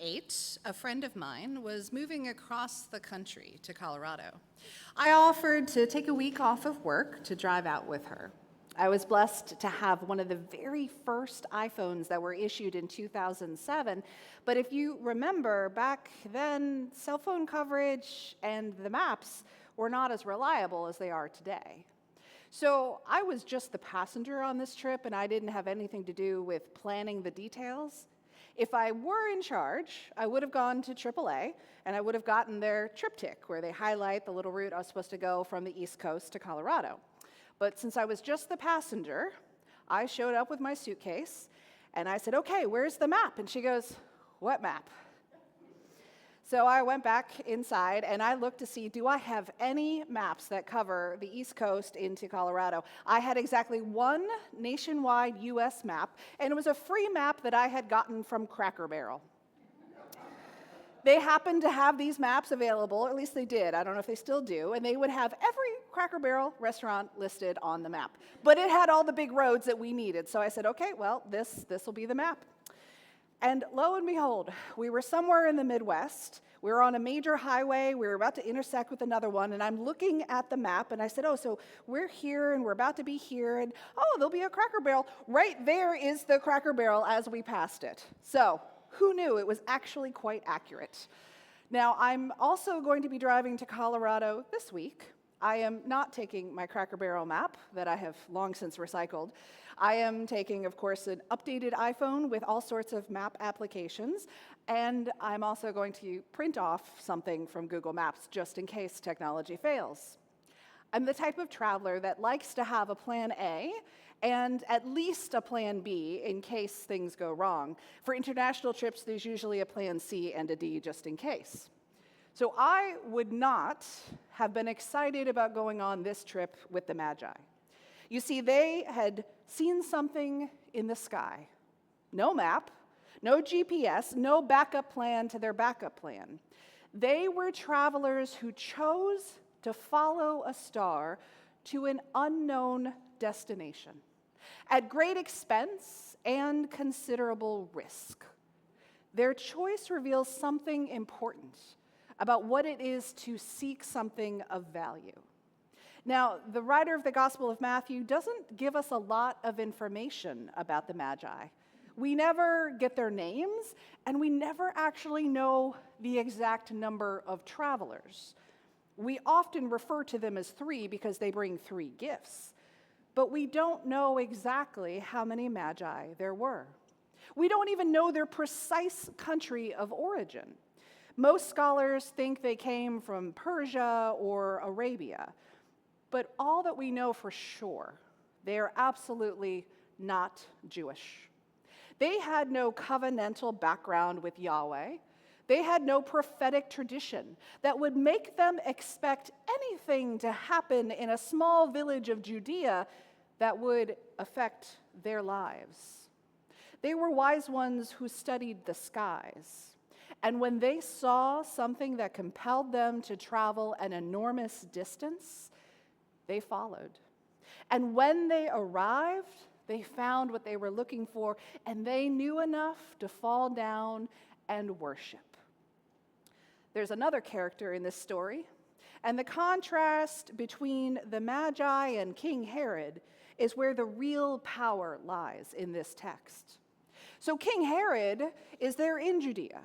8, a friend of mine was moving across the country to Colorado. I offered to take a week off of work to drive out with her. I was blessed to have one of the very first iPhones that were issued in 2007, but if you remember, back then, cell phone coverage and the maps were not as reliable as they are today. So I was just the passenger on this trip, and I didn't have anything to do with planning the details. If I were in charge, I would have gone to AAA, and I would have gotten their triptych, where they highlight the little route I was supposed to go from the East Coast to Colorado. But since I was just the passenger, I showed up with my suitcase, and I said, "Okay, where's the map?" And she goes, "What map?" So I went back inside, and I looked to see, do I have any maps that cover the East Coast into Colorado? I had exactly one nationwide U.S. map, and it was a free map that I had gotten from Cracker Barrel. They happened to have these maps available, or at least they did. I don't know if they still do, and they would have every Cracker Barrel restaurant listed on the map. But it had all the big roads that we needed, so I said, okay, well, this will be the map. And lo and behold, we were somewhere in the Midwest. We were on a major highway. We were about to intersect with another one, and I'm looking at the map, and I said, oh, so we're here, and we're about to be here, and oh, there'll be a Cracker Barrel. Right there is the Cracker Barrel as we passed it. So who knew? It was actually quite accurate. Now, I'm also going to be driving to Colorado this week. I am not taking my Cracker Barrel map that I have long since recycled. I am taking, of course, an updated iPhone with all sorts of map applications, and I'm also going to print off something from Google Maps just in case technology fails. I'm the type of traveler that likes to have a plan A and at least a plan B in case things go wrong. For international trips, there's usually a plan C and a D just in case. So I would not have been excited about going on this trip with the Magi. You see, they had seen something in the sky. No map, no GPS, no backup plan to their backup plan. They were travelers who chose to follow a star to an unknown destination at great expense and considerable risk. Their choice reveals something important about what it is to seek something of value. Now, the writer of the Gospel of Matthew doesn't give us a lot of information about the Magi. We never get their names, and we never actually know the exact number of travelers. We often refer to them as 3 because they bring 3 gifts, but we don't know exactly how many Magi there were. We don't even know their precise country of origin. Most scholars think they came from Persia or Arabia, but all that we know for sure, they are absolutely not Jewish. They had no covenantal background with Yahweh. They had no prophetic tradition that would make them expect anything to happen in a small village of Judea that would affect their lives. They were wise ones who studied the skies. And when they saw something that compelled them to travel an enormous distance, they followed. And when they arrived, they found what they were looking for, and they knew enough to fall down and worship. There's another character in this story, and the contrast between the Magi and King Herod is where the real power lies in this text. So King Herod is there in Judea,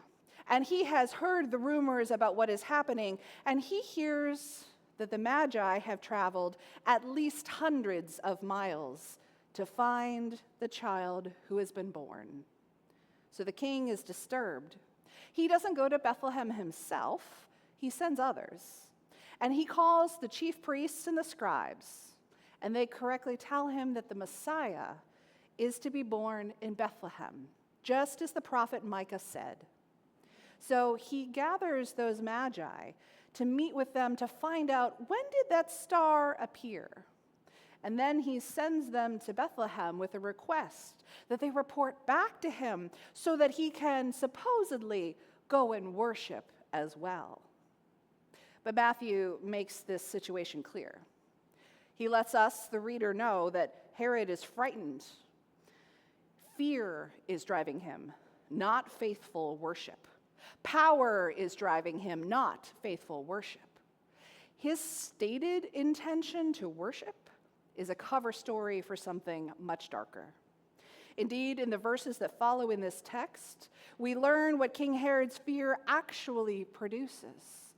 and he has heard the rumors about what is happening, and he hears that the Magi have traveled at least hundreds of miles to find the child who has been born. So the king is disturbed. He doesn't go to Bethlehem himself, he sends others. And he calls the chief priests and the scribes, and they correctly tell him that the Messiah is to be born in Bethlehem, just as the prophet Micah said. So he gathers those Magi to meet with them to find out, when did that star appear? And then he sends them to Bethlehem with a request that they report back to him so that he can supposedly go and worship as well. But Matthew makes this situation clear. He lets us, the reader, know that Herod is frightened. Fear is driving him, not faithful worship. Power is driving him, not faithful worship. His stated intention to worship is a cover story for something much darker. Indeed, in the verses that follow in this text, we learn what King Herod's fear actually produces.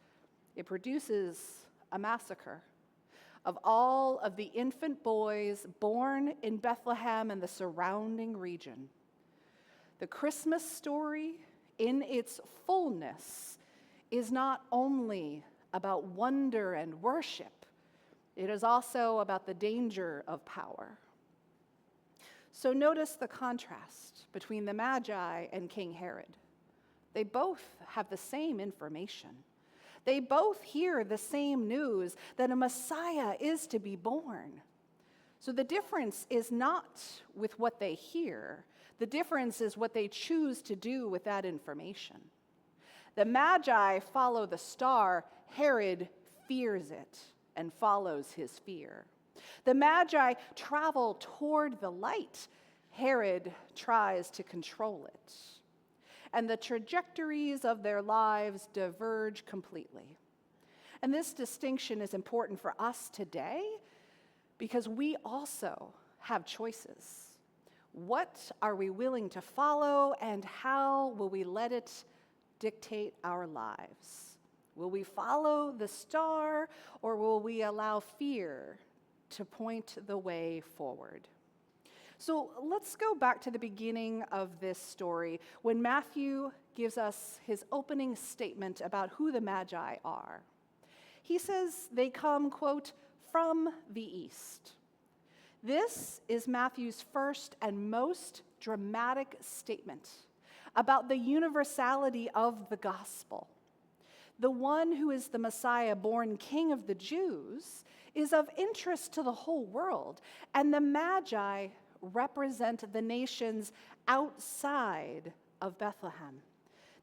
It produces a massacre of all of the infant boys born in Bethlehem and the surrounding region. The Christmas story, in its fullness, is not only about wonder and worship, it is also about the danger of power. So notice the contrast between the Magi and King Herod. They both have the same information. They both hear the same news that a Messiah is to be born. So the difference is not with what they hear. The difference is what they choose to do with that information. The Magi follow the star. Herod fears it and follows his fear. The Magi travel toward the light. Herod tries to control it. And the trajectories of their lives diverge completely. And this distinction is important for us today because we also have choices. What are we willing to follow, and how will we let it dictate our lives? Will we follow the star, or will we allow fear to point the way forward? So let's go back to the beginning of this story when Matthew gives us his opening statement about who the Magi are. He says they come, quote, from the east. This is Matthew's first and most dramatic statement about the universality of the gospel. The one who is the Messiah, born King of the Jews, is of interest to the whole world, and the Magi represent the nations outside of Bethlehem.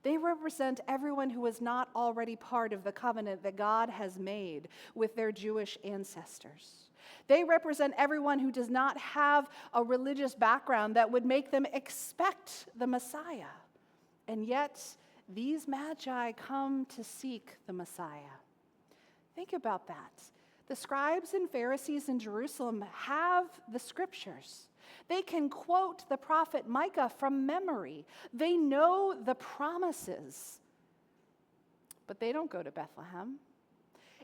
They represent everyone who is not already part of the covenant that God has made with their Jewish ancestors. They represent everyone who does not have a religious background that would make them expect the Messiah. And yet, these Magi come to seek the Messiah. Think about that. The scribes and Pharisees in Jerusalem have the scriptures. They can quote the prophet Micah from memory. They know the promises. But they don't go to Bethlehem.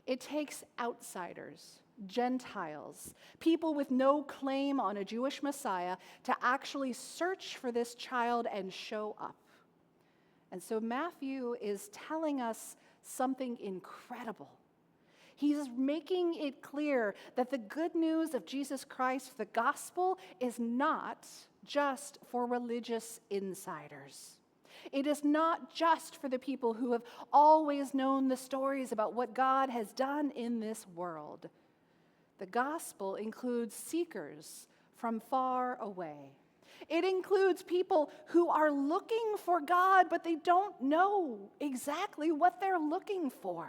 It takes outsiders, Gentiles, people with no claim on a Jewish Messiah to actually search for this child and show up. And so Matthew is telling us something incredible. He's making it clear that the good news of Jesus Christ, the gospel, is not just for religious insiders. It is not just for the people who have always known the stories about what God has done in this world. The gospel includes seekers from far away. It includes people who are looking for God, but they don't know exactly what they're looking for.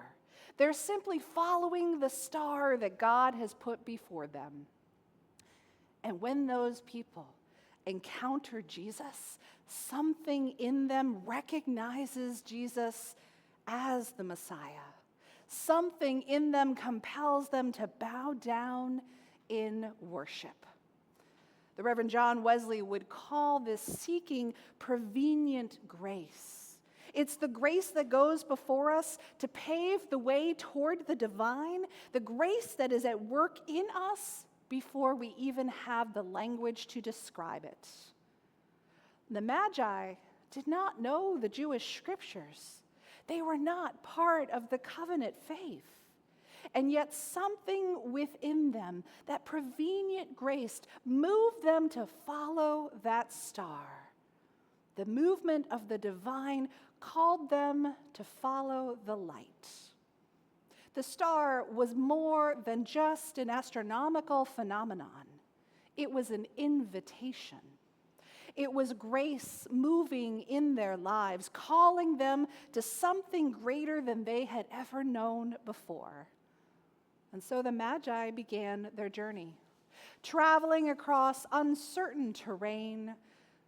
They're simply following the star that God has put before them. And when those people encounter Jesus, something in them recognizes Jesus as the Messiah. Something in them compels them to bow down in worship. The Reverend John Wesley would call this seeking prevenient grace. It's the grace that goes before us to pave the way toward the divine, the grace that is at work in us before we even have the language to describe it. The Magi did not know the Jewish scriptures. They were not part of the covenant faith. And yet something within them, that prevenient grace, moved them to follow that star. The movement of the divine called them to follow the light. The star was more than just an astronomical phenomenon. It was an invitation. It was grace moving in their lives, calling them to something greater than they had ever known before. And so the Magi began their journey, traveling across uncertain terrain,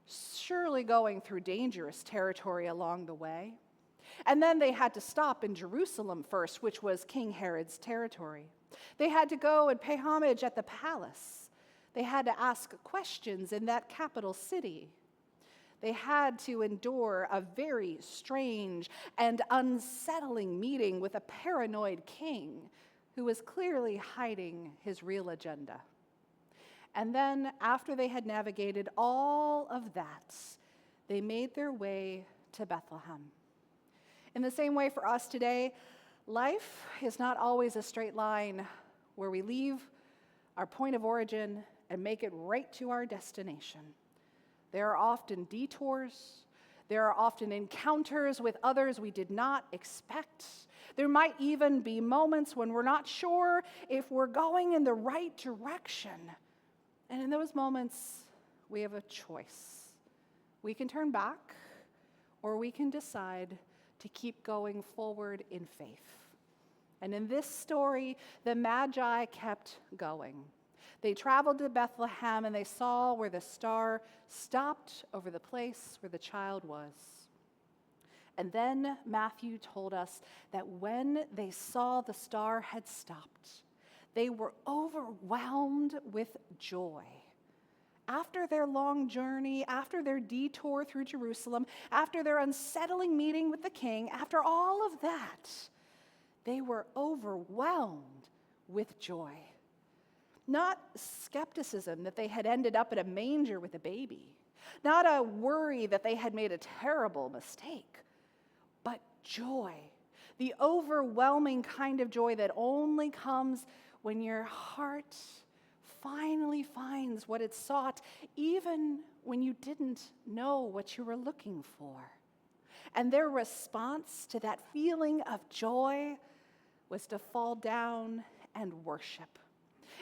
surely going through dangerous territory along the way. And then they had to stop in Jerusalem first, which was King Herod's territory. They had to go and pay homage at the palace. They had to ask questions in that capital city. They had to endure a very strange and unsettling meeting with a paranoid king who was clearly hiding his real agenda. And then, after they had navigated all of that, they made their way to Bethlehem. In the same way for us today, life is not always a straight line where we leave our point of origin and make it right to our destination. There are often detours. There are often encounters with others we did not expect. There might even be moments when we're not sure if we're going in the right direction. And in those moments, we have a choice. We can turn back, or we can decide to keep going forward in faith. And in this story, the Magi kept going. They traveled to Bethlehem, and they saw where the star stopped over the place where the child was. And then Matthew told us that when they saw the star had stopped, they were overwhelmed with joy. After their long journey, after their detour through Jerusalem, after their unsettling meeting with the king, after all of that, they were overwhelmed with joy. Not skepticism that they had ended up at a manger with a baby, not a worry that they had made a terrible mistake, but joy, the overwhelming kind of joy that only comes when your heart finally finds what it sought, even when you didn't know what you were looking for. And their response to that feeling of joy was to fall down and worship.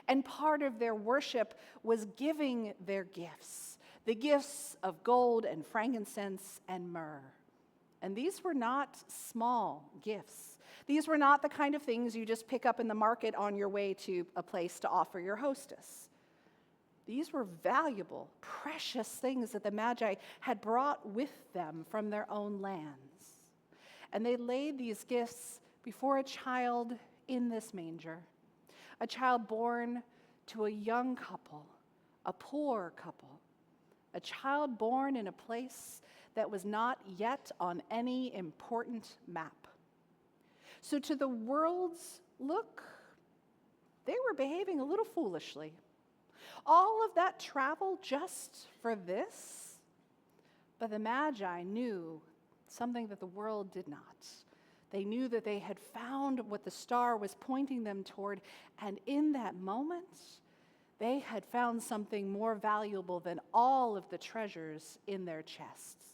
And part of their worship was giving their gifts, the gifts of gold and frankincense and myrrh. And these were not small gifts. These were not the kind of things you just pick up in the market on your way to a place to offer your hostess. These were valuable, precious things that the Magi had brought with them from their own lands. And they laid these gifts before a child in this manger, a child born to a young couple, a poor couple, a child born in a place that was not yet on any important map. So to the world's look, they were behaving a little foolishly. All of that travel just for this? But the Magi knew something that the world did not. They knew that they had found what the star was pointing them toward, and in that moment, they had found something more valuable than all of the treasures in their chests.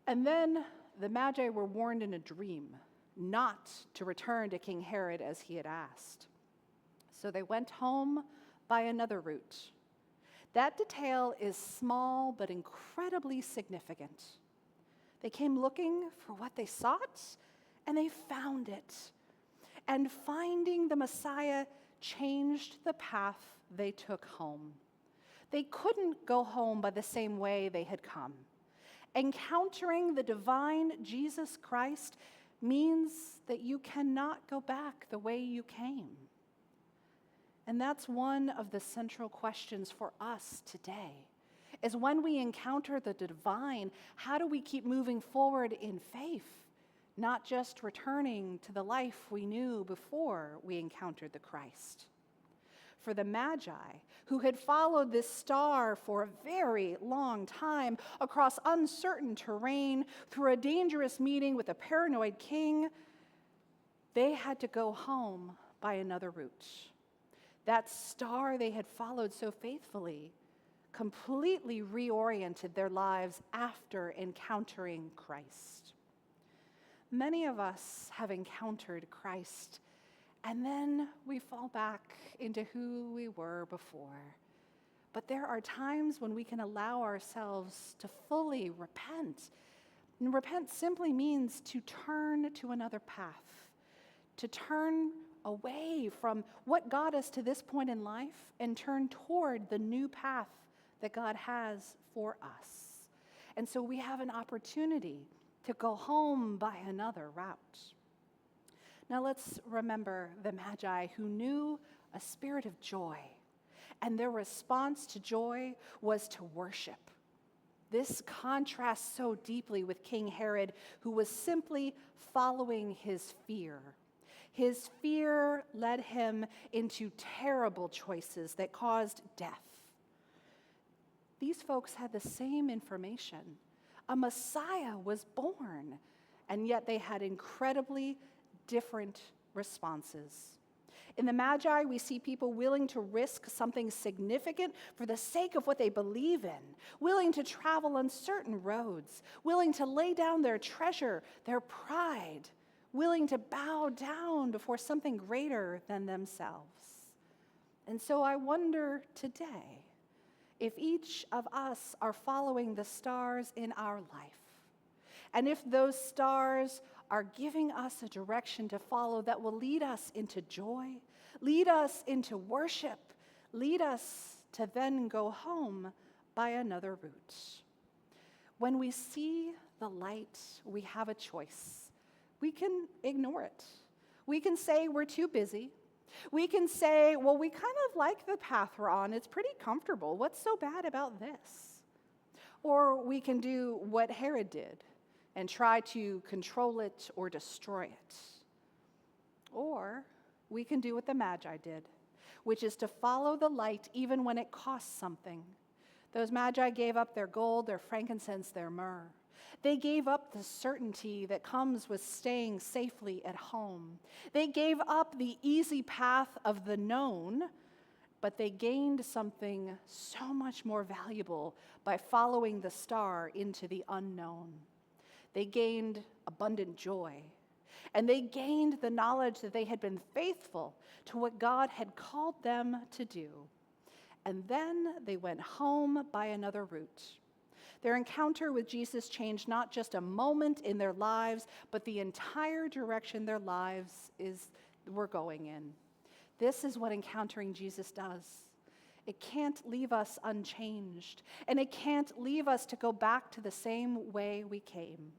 And then the Magi were warned in a dream not to return to King Herod as he had asked. So they went home by another route. That detail is small but incredibly significant. They came looking for what they sought, and they found it. And finding the Messiah changed the path they took home. They couldn't go home by the same way they had come. Encountering the divine Jesus Christ means that you cannot go back the way you came. And that's one of the central questions for us today, is when we encounter the divine, how do we keep moving forward in faith, not just returning to the life we knew before we encountered the Christ? For the Magi, who had followed this star for a very long time across uncertain terrain, through a dangerous meeting with a paranoid king, they had to go home by another route. That star they had followed so faithfully completely reoriented their lives after encountering Christ. Many of us have encountered Christ, and then we fall back into who we were before. But there are times when we can allow ourselves to fully repent. And repent simply means to turn to another path, to turn away from what got us to this point in life and turn toward the new path that God has for us. And so we have an opportunity to go home by another route. Now let's remember the Magi who knew a spirit of joy, and their response to joy was to worship. This contrasts so deeply with King Herod, who was simply following his fear. His fear led him into terrible choices that caused death. These folks had the same information. A Messiah was born, and yet they had incredibly different responses. In the Magi, we see people willing to risk something significant for the sake of what they believe in, willing to travel uncertain roads, willing to lay down their treasure, their pride, willing to bow down before something greater than themselves. And so I wonder today if each of us are following the stars in our life, and if those stars are giving us a direction to follow that will lead us into joy, lead us into worship, lead us to then go home by another route. When we see the light, we have a choice. We can ignore it. We can say we're too busy. We can say, well, we kind of like the path we're on. It's pretty comfortable. What's so bad about this? Or we can do what Herod did and try to control it or destroy it. Or we can do what the Magi did, which is to follow the light even when it costs something. Those Magi gave up their gold, their frankincense, their myrrh. They gave up the certainty that comes with staying safely at home. They gave up the easy path of the known, but they gained something so much more valuable by following the star into the unknown. They gained abundant joy, and they gained the knowledge that they had been faithful to what God had called them to do. And then they went home by another route. Their encounter with Jesus changed not just a moment in their lives, but the entire direction their lives were going in. This is what encountering Jesus does. It can't leave us unchanged, and it can't leave us to go back to the same way we came.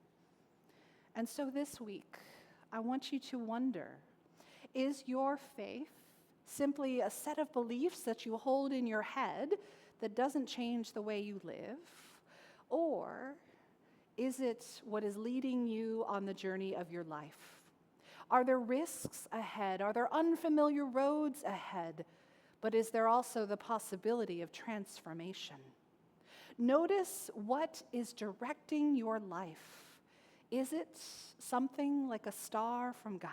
And so this week, I want you to wonder, is your faith simply a set of beliefs that you hold in your head that doesn't change the way you live? Or is it what is leading you on the journey of your life? Are there risks ahead? Are there unfamiliar roads ahead? But is there also the possibility of transformation? Notice what is directing your life. Is it something like a star from God?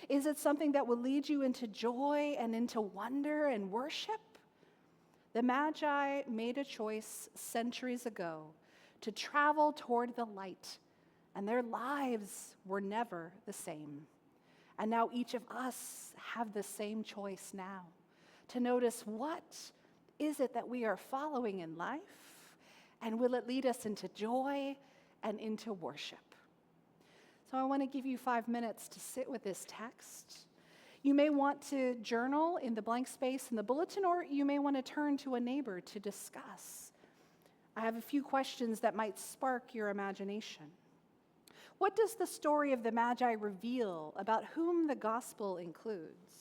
Is it something that will lead you into joy and into wonder and worship? The Magi made a choice centuries ago to travel toward the light, and their lives were never the same. And now each of us have the same choice now, to notice what is it that we are following in life, and will it lead us into joy and into worship? So I want to give you 5 minutes to sit with this text. You may want to journal in the blank space in the bulletin, or you may want to turn to a neighbor to discuss. I have a few questions that might spark your imagination. What does the story of the Magi reveal about whom the gospel includes?